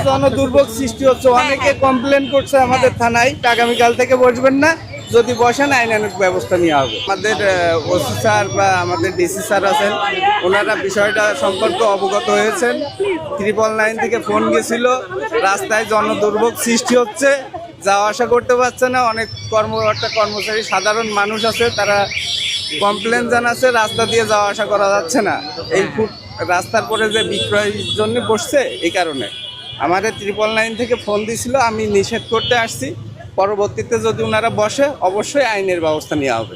জনদুর্ভোগ সৃষ্টি হচ্ছে, অনেকে কমপ্লেন করছে আমাদের থানায়। আগামীকাল থেকে বসবেন না, যদি বসেন আইনানুগ ব্যবস্থা নেওয়া হবে। আমাদের ওসি স্যার বা আমাদের ডিসি স্যার আছেন, ওনারা বিষয়টা সম্পর্কে অবগত হয়েছেন। 999 থেকে ফোন গেছিল, রাস্তায় জনদুর্ভোগ সৃষ্টি হচ্ছে, যাওয়া আসা করতে পারছে না। অনেক কর্মকর্তা কর্মচারী সাধারণ মানুষ আছে, তারা কমপ্লেন জানাচ্ছে রাস্তা দিয়ে যাওয়া আসা করা যাচ্ছে না। এই রাস্তার পরে যে বিক্রয়ের জন্য বসছে, এই কারণে আমাদের 999 থেকে ফোন দিছিল, আমি নিষেধ করতে আসছি। পরবর্তীতে যদি ওনারা বসে, অবশ্যই আইনের ব্যবস্থা নেওয়া হবে।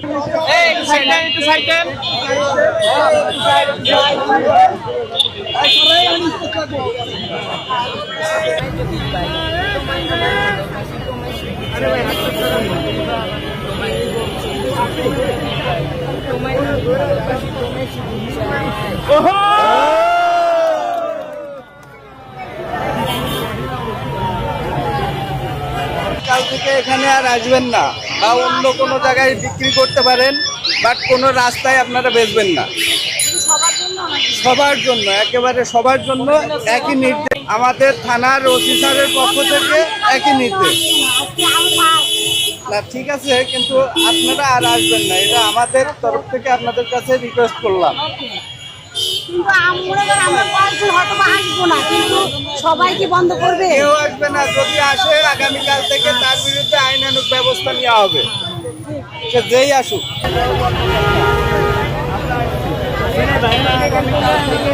কাল থেকে এখানে আর আসবেন না, বা অন্য কোনো জায়গায় বিক্রি করতে পারেন, বাট কোনো রাস্তায় আপনারা বেচবেন না। সবার জন্য, একেবারে সবার জন্য একই নির্দেশ, আমাদের থানার ওসি স্যারের পক্ষ থেকে একই নির্দেশ। না ঠিক আছে, কিন্তু আপনারা আর আসবেন না, এটা আমাদের তরফ থেকে আপনাদের কাছে রিকোয়েস্ট করলাম। সবাই কি বন্ধ করবে? কেউ আসবে না, যদি আসে আগামীকাল থেকে তার বিরুদ্ধে আইনানুগ ব্যবস্থা নেওয়া হবে, সে যেই আসুক। আগামীকাল থেকে